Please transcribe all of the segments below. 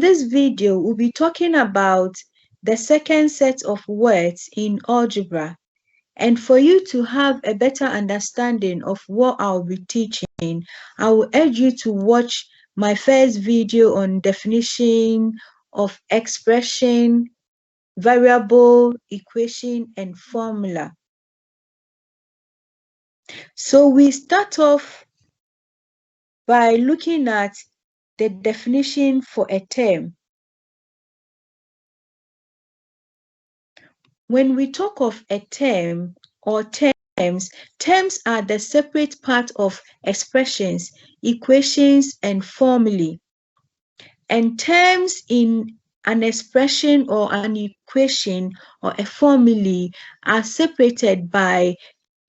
this video, we'll be talking about the second set of words in algebra. And for you to have a better understanding of what I'll be teaching, I will urge you to watch my first video on definition of expression, variable, equation, and formula. So we start off by looking at the definition for a term. When we talk of a term or terms, terms are the separate part of expressions, equations, and formulae. And terms in an expression or an equation or a formula are separated by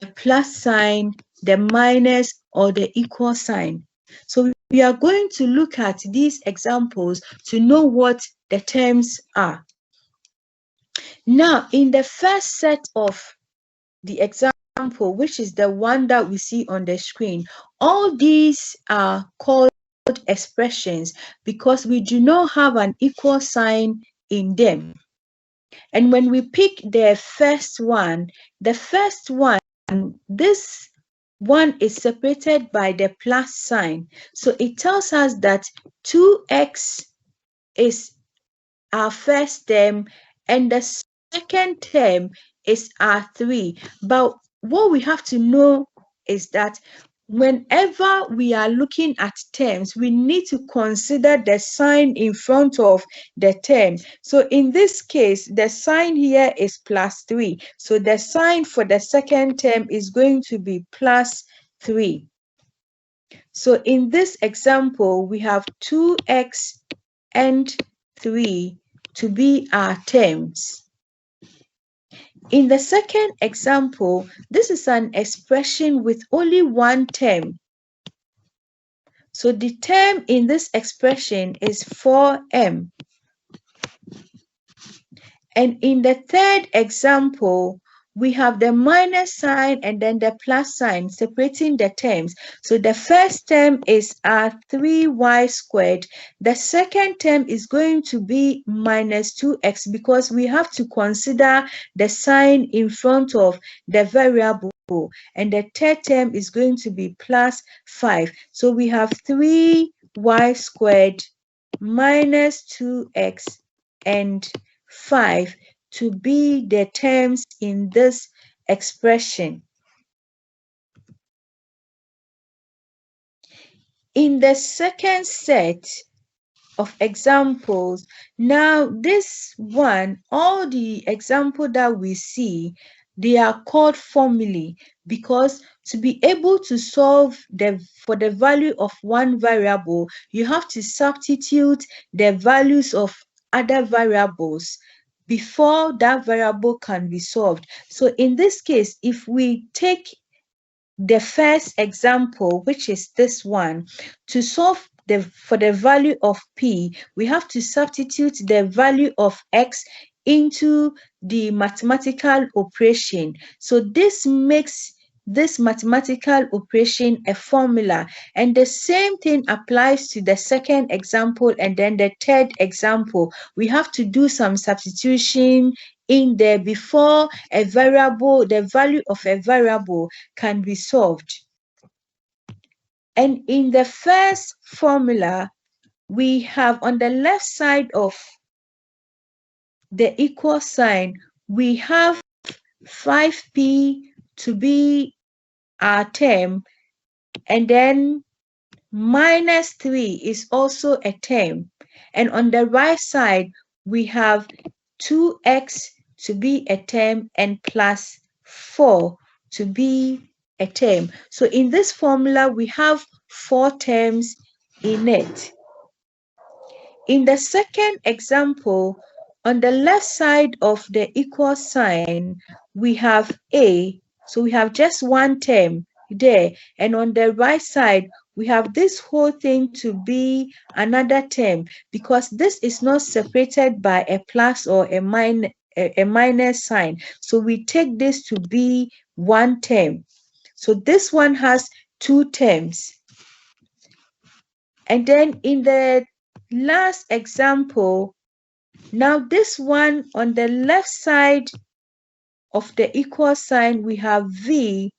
the plus sign, the minus, or the equal sign. So we are going to look at these examples to know what the terms are. Now, in the first set of the example, which is the one that we see on the screen, all these are called expressions because we do not have an equal sign in them. And when we pick the first one, this one is separated by the plus sign. So it tells us that 2x is our first term and the second term is R3. But what we have to know is that whenever we are looking at terms, we need to consider the sign in front of the term. So in this case, the sign here is +3. So the sign for the second term is going to be +3. So in this example, we have 2x and 3 to be our terms. In the second example, this is an expression with only one term. So the term in this expression is 4m. And in the third example, we have the minus sign and then the plus sign separating the terms. So the first term is r3y squared. The second term is going to be minus 2x because we have to consider the sign in front of the variable. And the third term is going to be plus 5. So we have 3y squared minus 2x and 5 to be the terms in this expression. In the second set of examples, now this one, all the examples that we see, they are called formulae because to be able to solve for the value of one variable, you have to substitute the values of other variables before that variable can be solved. So in this case, if we take the first example, which is this one, to solve for the value of p, we have to substitute the value of x into the mathematical operation. So this makes this mathematical operation a formula, and the same thing applies to the second example and then the third example. We have to do some substitution in there before a variable, the value of a variable can be solved. And in the first formula, we have on the left side of the equal sign, we have 5p to be our term, and then minus 3 is also a term. And on the right side, we have 2x to be a term and plus 4 to be a term. So in this formula, we have 4 terms in it. In the second example, on the left side of the equal sign, we have a. So we have just one term there. And on the right side, we have this whole thing to be another term because this is not separated by a plus or a minus sign. So we take this to be one term. So this one has 2 terms. And then in the last example. Now this one, on the left side of the equal sign, we have v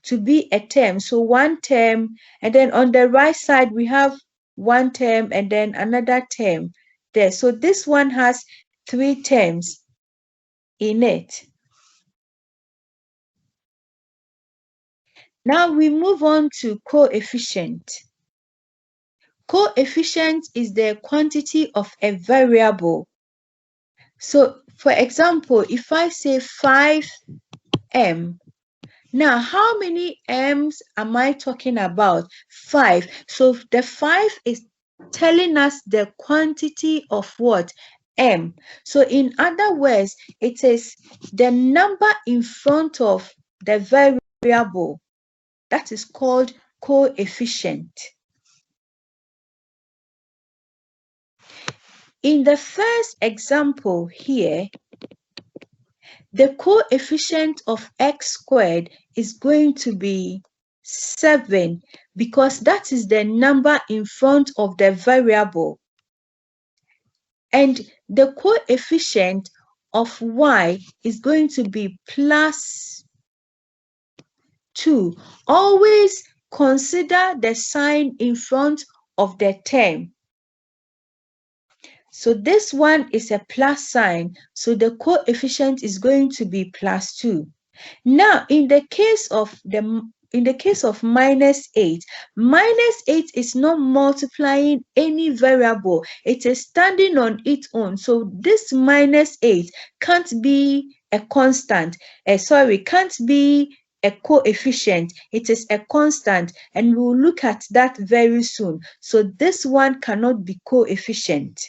to be a term, so one term, and then on the right side we have one term and then another term there. So this one has three terms in it. Now we move on to coefficient. Coefficient is the quantity of a variable. So for example, if I say 5m, now how many m's am I talking about? 5. So the 5 is telling us the quantity of what? M. So in other words, it is the number in front of the variable. That is called coefficient. In the first example here, the coefficient of x squared is going to be 7 because that is the number in front of the variable. And the coefficient of y is going to be plus 2. Always consider the sign in front of the term. So this one is a plus sign, so the coefficient is going to be plus 2. Now, in the case of minus 8, minus 8 is not multiplying any variable. It is standing on its own. So this minus 8 can't be a constant. Can't be a coefficient. It is a constant, and we'll look at that very soon. So this one cannot be coefficient.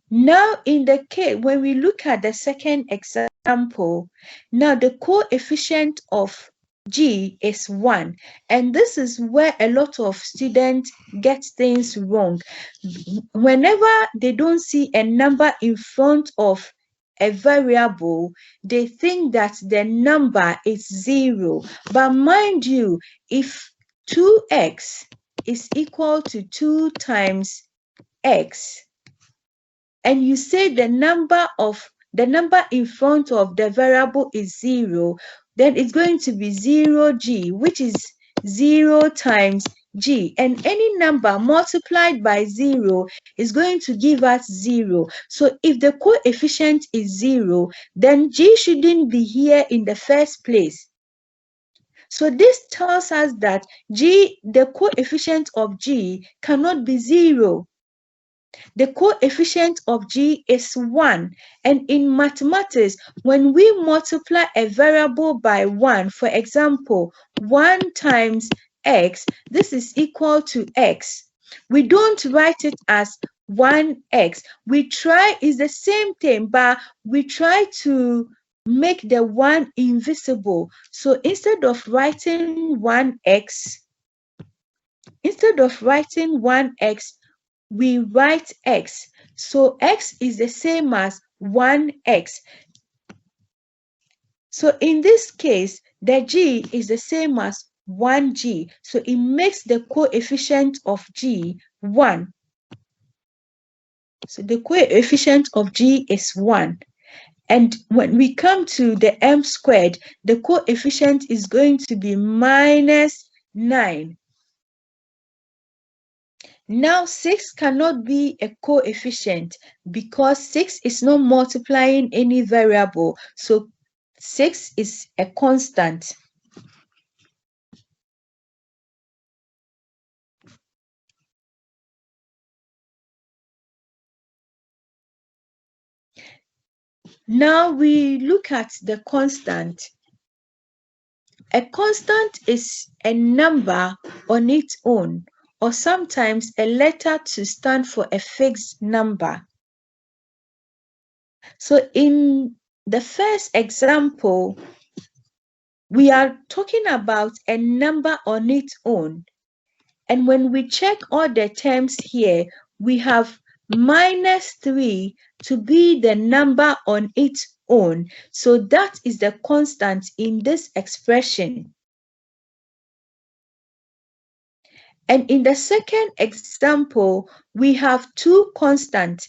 Now, in the case, when we look at the second example, now the coefficient of g is 1. And this is where a lot of students get things wrong. Whenever they don't see a number in front of a variable, they think that the number is 0. But mind you, if 2x is equal to 2 times x, and you say the number in front of the variable is 0, then it's going to be 0g, which is 0 times g. And any number multiplied by 0 is going to give us 0. So if the coefficient is 0, then g shouldn't be here in the first place. So this tells us that the coefficient of g cannot be 0. The coefficient of g is 1. And in mathematics, when we multiply a variable by 1, for example, 1 times x, this is equal to x. We don't write it as 1x. It's the same thing, but we try to make the 1 invisible. So instead of writing 1x, we write x. So x is the same as 1x. So in this case, the g is the same as 1g. So it makes the coefficient of g 1. So the coefficient of g is 1. And when we come to the m squared, the coefficient is going to be minus 9. Now 6 cannot be a coefficient because 6 is not multiplying any variable. So 6 is a constant. Now we look at the constant. A constant is a number on its own, or sometimes a letter to stand for a fixed number. So in the first example, we are talking about a number on its own. And when we check all the terms here, we have minus 3 to be the number on its own. So that is the constant in this expression. And in the second example, we have two constants.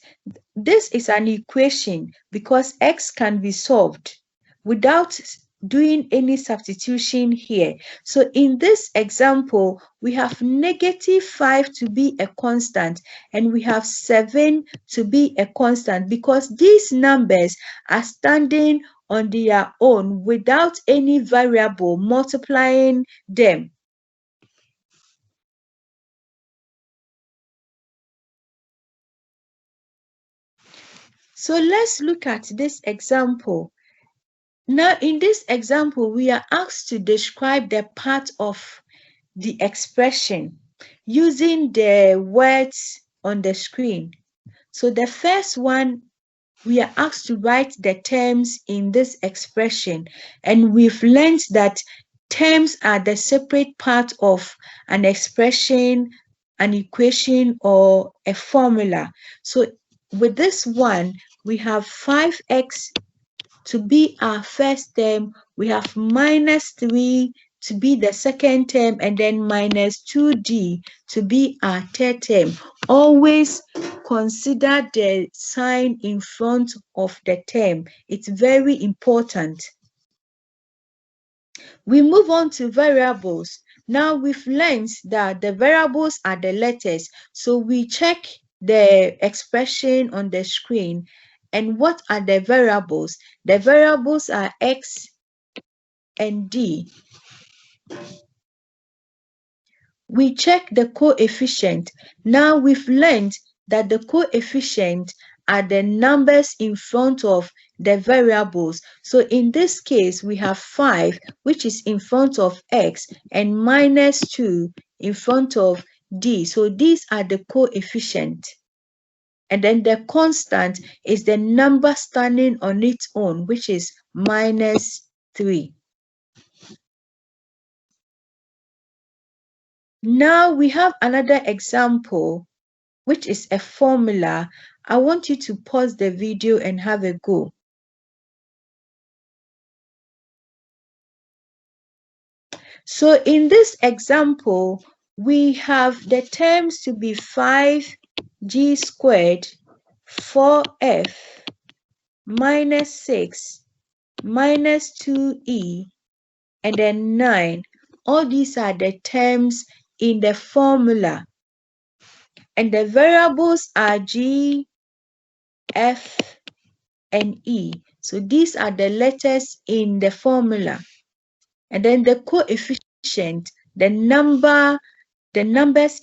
This is an equation because x can be solved without doing any substitution here. So in this example, we have -5 to be a constant and we have 7 to be a constant because these numbers are standing on their own without any variable multiplying them. So let's look at this example. Now, in this example, we are asked to describe the part of the expression using the words on the screen. So the first one, we are asked to write the terms in this expression, and we've learned that terms are the separate part of an expression, an equation, or a formula. So with this one, we have 5x to be our first term, we have -3 to be the second term, and then -2d to be our third term. Always consider the sign in front of the term. It's very important. We move on to variables. Now we've learned that the variables are the letters. So we check the expression on the screen. And what are the variables? The variables are x and d. We check the coefficient. Now we've learned that the coefficient are the numbers in front of the variables. So in this case, we have 5, which is in front of x, and -2 in front of d. So these are the coefficient. And then the constant is the number standing on its own, which is -3. Now we have another example, which is a formula. I want you to pause the video and have a go. So in this example, we have the terms to be 5g squared, 4f, -6, -2e, and then 9. All these are the terms in the formula. And the variables are g, f, and e. So these are the letters in the formula. And then the coefficient, the numbers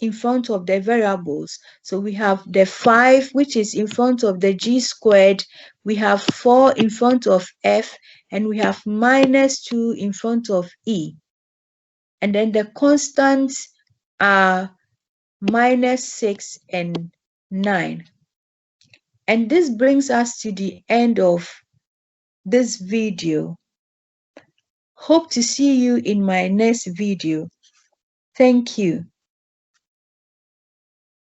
in front of the variables. So we have the 5, which is in front of the g squared. We have 4 in front of f, and we have -2 in front of e. And then the constants are -6 and 9. And this brings us to the end of this video. Hope to see you in my next video. Thank you.